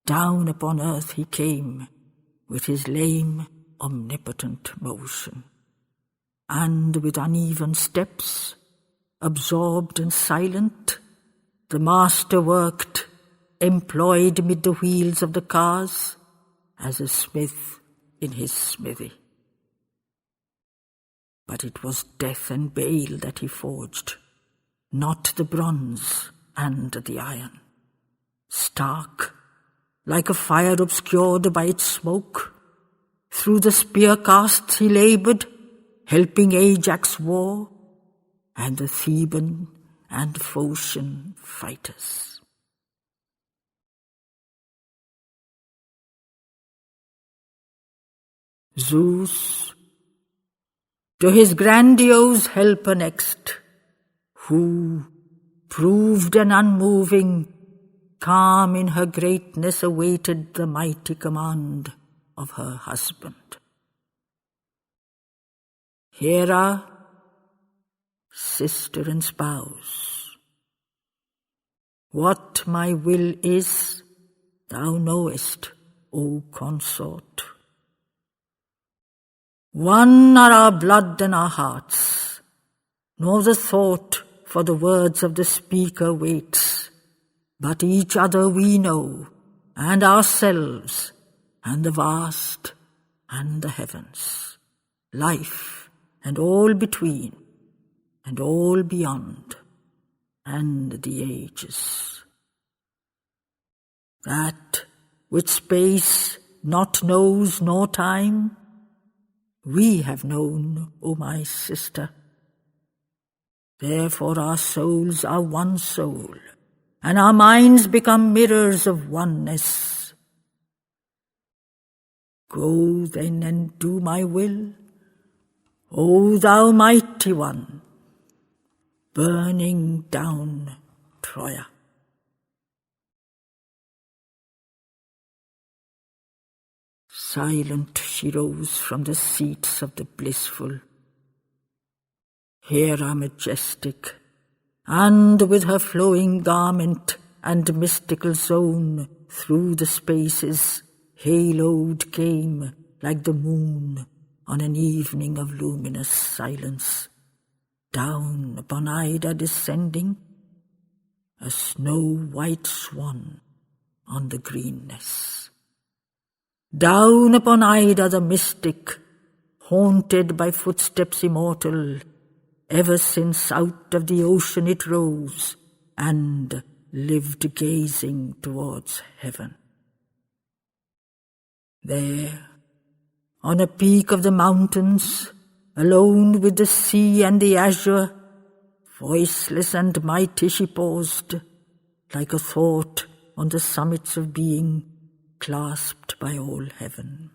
Down upon earth he came, with his lame, omnipotent motion. And with uneven steps, absorbed and silent, the master worked, employed mid the wheels of the cars, as a smith in his smithy. But it was death and bale that he forged, not the bronze and the iron. Stark, like a fire obscured by its smoke, through the spear casts he laboured, helping Ajax' war, and the Theban and Phocian fighters. Zeus, to his grandiose helper next, who, proved and unmoving, calm in her greatness awaited the mighty command of her husband. Hera, sister and spouse, what my will is, thou knowest, O consort. One are our blood and our hearts, nor the thought for the words of the speaker waits, but each other we know, and ourselves, and the vast, and the heavens, life, and all between, and all beyond, and the ages. That which space not knows nor time, we have known, O my sister. Therefore our souls are one soul, and our minds become mirrors of oneness. Go then and do my will, O thou mighty one, burning down Troia. Silent she rose from the seats of the blissful, Hera majestic, and with her flowing garment and mystical zone through the spaces haloed came like the moon on an evening of luminous silence, down upon Ida descending, a snow-white swan on the greenness. Down upon Ida the mystic, haunted by footsteps immortal, ever since out of the ocean it rose, and lived gazing towards heaven. There, on a peak of the mountains, alone with the sea and the azure, voiceless and mighty she paused, like a thought on the summits of being, clasped by all heaven.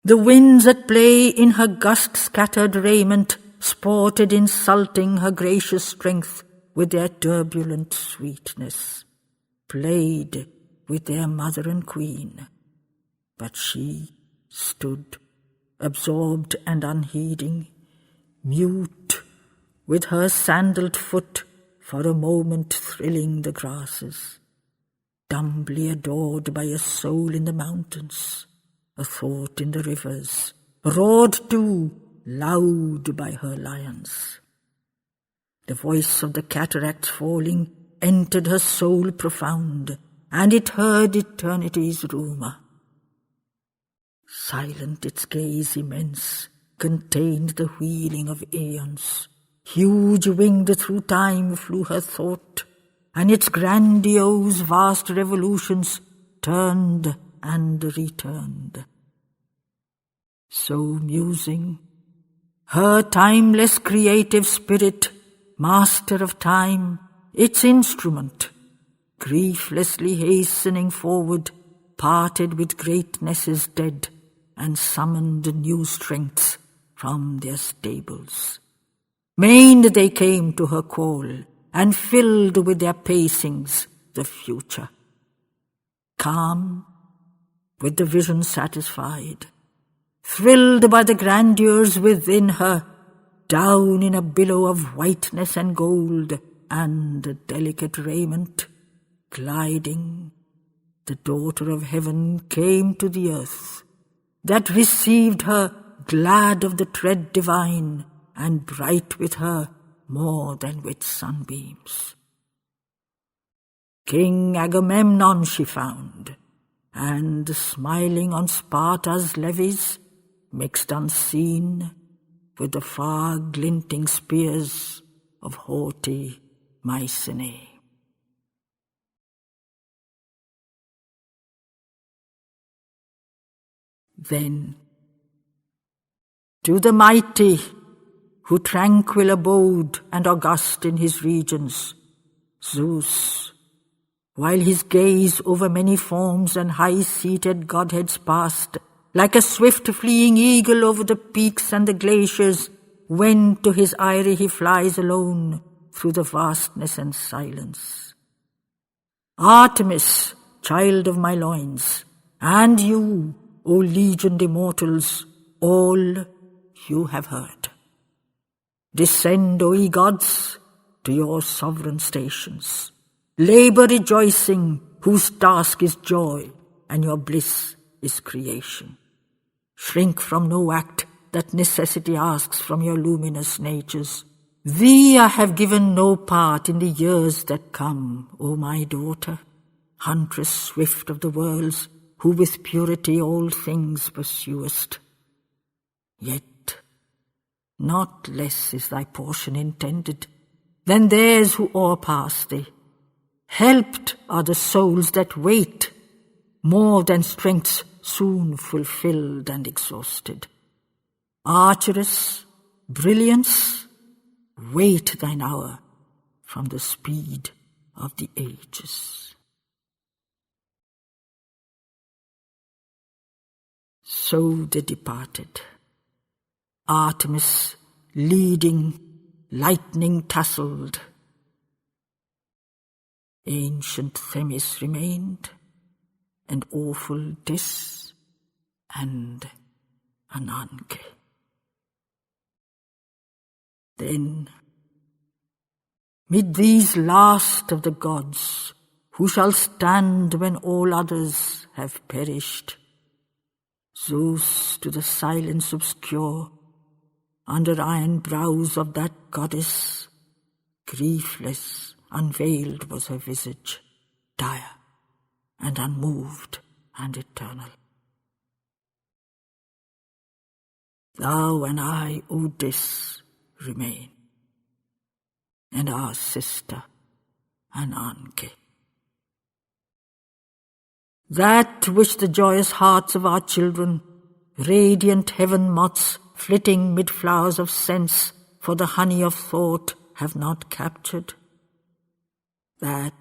The winds at play in her gust-scattered raiment sported, insulting her gracious strength with their turbulent sweetness, played with their mother and queen, but she stood, absorbed and unheeding, mute, with her sandaled foot for a moment thrilling the grasses, dumbly adored by a soul in the mountains, a thought in the rivers, roared too loud by her lions. The voice of the cataracts falling entered her soul profound, and it heard eternity's rumour. Silent its gaze immense contained the wheeling of aeons. Huge winged through time flew her thought, and its grandiose vast revolutions turned and returned. So musing, her timeless creative spirit, master of time, its instrument, grieflessly hastening forward, parted with greatnesses dead, and summoned new strengths from their stables. Mained they came to her call, and filled with their pacings the future. Calm, with the vision satisfied, thrilled by the grandeurs within her, down in a billow of whiteness and gold and delicate raiment, gliding, the daughter of heaven came to the earth, that received her glad of the tread divine, and bright with her more than with sunbeams. King Agamemnon she found, and smiling on Sparta's levies, mixed unseen with the far glinting spears of haughty Mycenae. Then, to the mighty, who tranquil abode and august in his regions, Zeus, while his gaze over many forms and high-seated godheads passed, like a swift fleeing eagle over the peaks and the glaciers, when to his eyrie he flies alone through the vastness and silence. Artemis, child of my loins, and you, O legioned immortals, all you have heard. Descend, O ye gods, to your sovereign stations. Labor rejoicing, whose task is joy, and your bliss is creation. Shrink from no act that necessity asks from your luminous natures. Thee I have given no part in the years that come, O my daughter, huntress swift of the worlds, who with purity all things pursuest. Yet not less is thy portion intended than theirs who o'erpass thee. Helped are the souls that wait, more than strengths soon fulfilled and exhausted. Archeress, brilliance, wait thine hour from the speed of the ages. So they departed, Artemis leading, lightning tasseled. Ancient Themis remained, and awful Dis and Ananke. Then, mid these last of the gods, who shall stand when all others have perished, Zeus to the silence obscure, under iron brows of that goddess, griefless, unveiled was her visage, dire and unmoved and eternal. Thou and I, O Dis, remain, and our sister Ananke. That which the joyous hearts of our children, radiant heaven moths flitting mid flowers of sense for the honey of thought, have not captured, that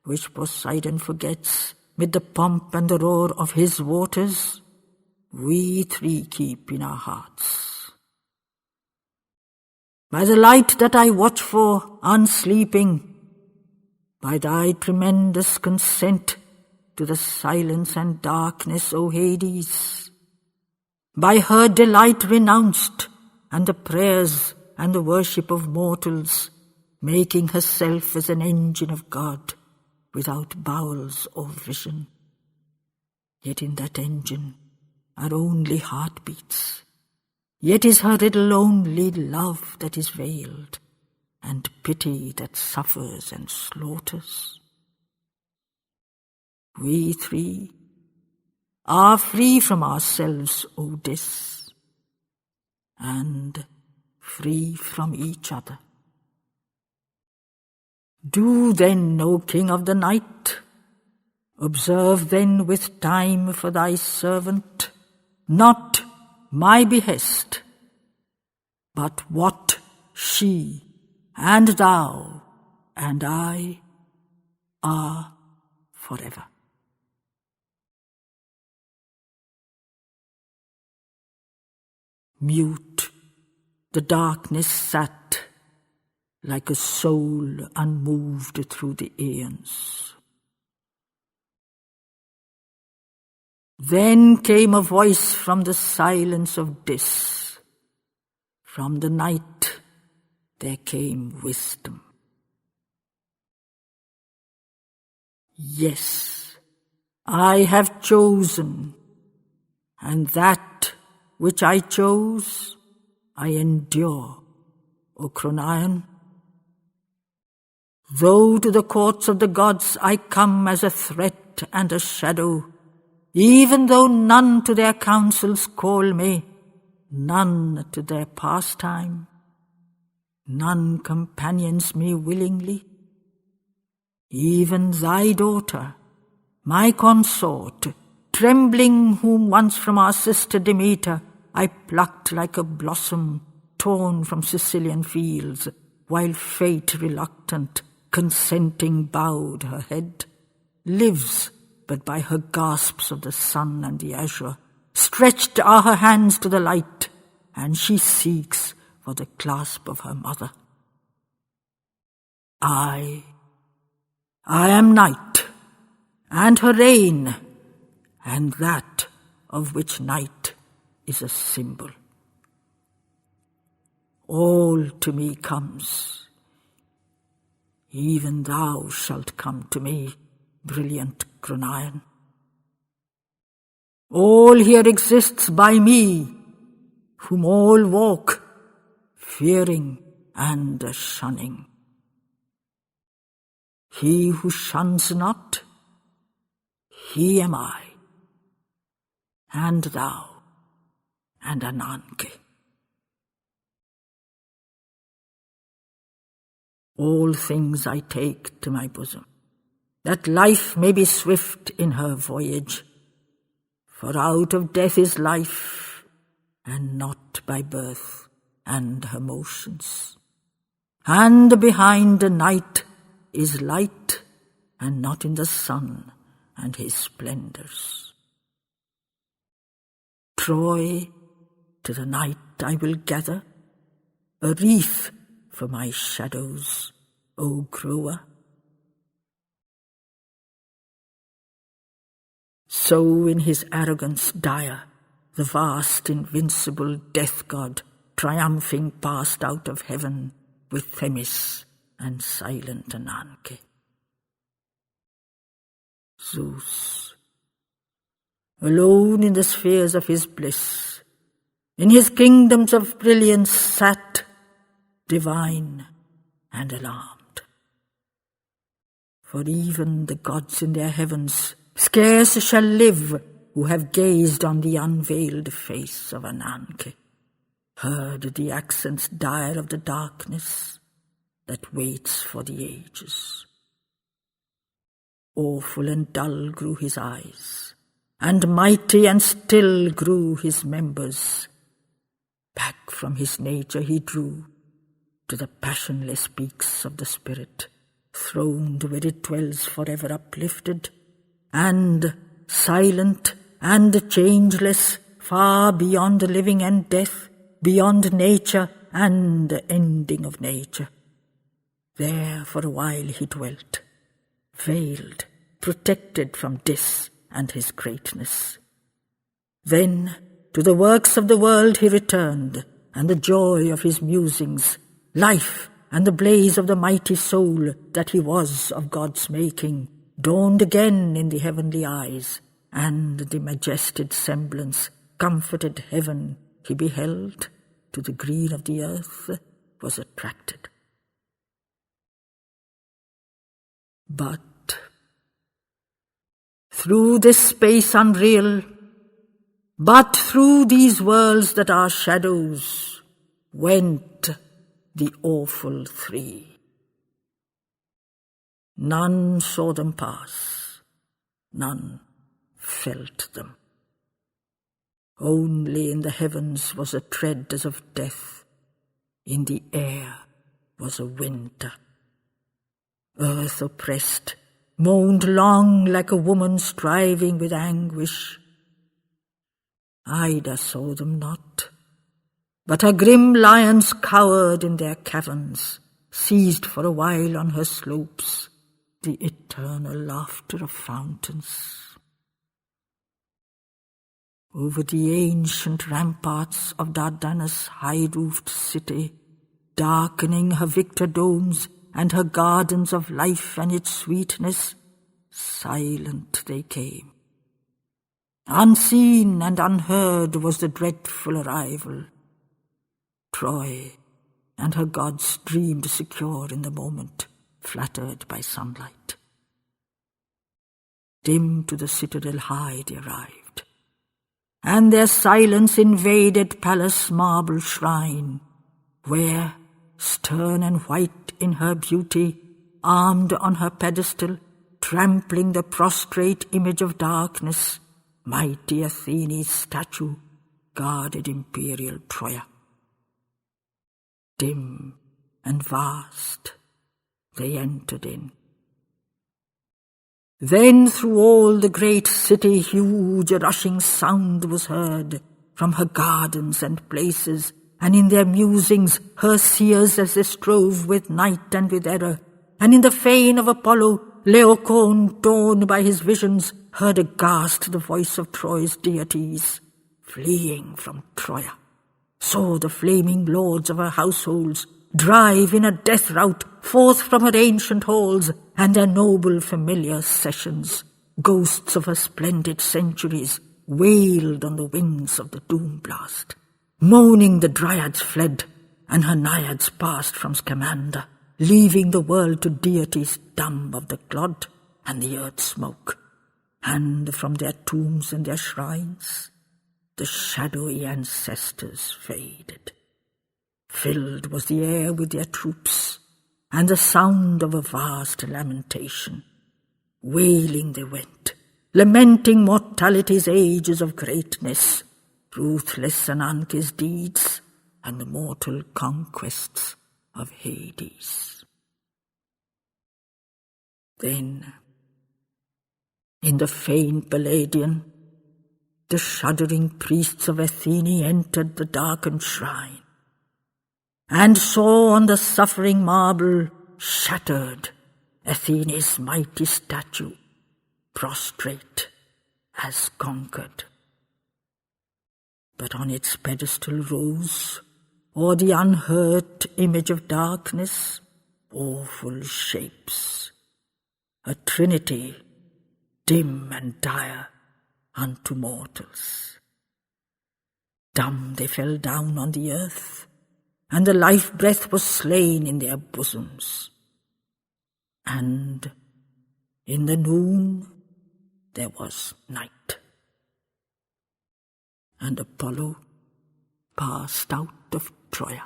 which Poseidon forgets mid the pomp and the roar of his waters, we three keep in our hearts. By the light that I watch for, unsleeping, by thy tremendous consent to the silence and darkness, O Hades, by her delight renounced, and the prayers and the worship of mortals, making herself as an engine of God, without bowels or vision. Yet in that engine are only heartbeats, yet is her riddle only love that is veiled, and pity that suffers and slaughters. We three are free from ourselves, O Dis, and free from each other. Do then, O King of the night, observe then with time for thy servant, not my behest, but what she and thou and I are forever. Mute, the darkness sat, like a soul unmoved through the aeons. Then came a voice from the silence of Dis. From the night there came wisdom. Yes, I have chosen, and that which I chose, I endure, O Cronion. Though to the courts of the gods I come as a threat and a shadow, even though none to their councils call me, none to their pastime, none companions me willingly, even thy daughter, my consort, trembling, whom once from our sister Demeter I plucked like a blossom torn from Sicilian fields, while fate reluctant, consenting bowed her head, lives but by her gasps of the sun and the azure. Stretched are her hands to the light, and she seeks for the clasp of her mother. I am night, and her reign, and that of which night is a symbol. All to me comes. Even thou shalt come to me, brilliant Cronion. All here exists by me, whom all walk, fearing and shunning. He who shuns not, he am I, and thou, and Ananke. All things I take to my bosom, that life may be swift in her voyage, for out of death is life, and not by birth and her motions. And behind the night is light, and not in the sun and his splendors. Troy, to the night I will gather a wreath for my shadows, O grower. So in his arrogance dire, the vast invincible death god, triumphing passed out of heaven with Themis and silent Ananke. Zeus, alone in the spheres of his bliss, in his kingdoms of brilliance sat, divine and alarmed. For even the gods in their heavens scarce shall live who have gazed on the unveiled face of Ananke, heard the accents dire of the darkness that waits for the ages. Awful and dull grew his eyes, and mighty and still grew his members. Back from his nature he drew to the passionless peaks of the spirit, throned where it dwells forever uplifted, and silent and changeless, far beyond living and death, beyond nature and the ending of nature. There for a while he dwelt, veiled, protected from Dis and his greatness. Then to the works of the world he returned, and the joy of his musings, life and the blaze of the mighty soul that he was of God's making, dawned again in the heavenly eyes, and the majestic semblance comforted heaven he beheld to the green of the earth was attracted. But through this space unreal, but through these worlds that are shadows, went the awful three. None saw them pass, none felt them. Only in the heavens was a tread as of death, in the air was a winter. Earth oppressed, moaned long like a woman striving with anguish. Ida saw them not, but her grim lions cowered in their caverns, seized for a while on her slopes the eternal laughter of fountains. Over the ancient ramparts of Dardanus' high-roofed city, darkening her victor domes and her gardens of life and its sweetness, silent they came, Unseen and unheard was the dreadful arrival. Troy and her gods dreamed secure in the moment, flattered by sunlight. Dim to the citadel high they arrived, and their silence invaded palace marble shrine, where, stern and white in her beauty, armed on her pedestal, trampling the prostrate image of darkness, mighty Athene's statue guarded imperial Troia. Dim and vast they entered in. Then through all the great city huge rushing sound was heard, from her gardens and places, and in their musings her seers as they strove with night and with error, and in the fane of Apollo, Laocoon, torn by his visions, heard aghast the voice of Troy's deities, fleeing from Troia. So the flaming lords of her households drive in a death rout forth from her ancient halls, and their noble familiar sessions, ghosts of her splendid centuries, wailed on the wings of the doom blast. Moaning the Dryads fled, and her Naiads passed from Scamander, leaving the world to deities dumb of the clod and the earth smoke. And from their tombs and their shrines, the shadowy ancestors faded. Filled was the air with their troops, and the sound of a vast lamentation. Wailing they went, lamenting mortality's ages of greatness, ruthless Ananke's deeds, and the mortal conquests of Hades. Then, in the famed Palladian, the shuddering priests of Athene entered the darkened shrine, and saw on the suffering marble shattered Athene's mighty statue, prostrate as conquered. But on its pedestal rose, o'er the unhurt image of darkness, awful shapes, a trinity dim and dire unto mortals. Dumb they fell down on the earth, and the life-breath was slain in their bosoms. And in the noon there was night, and Apollo passed out of Troia.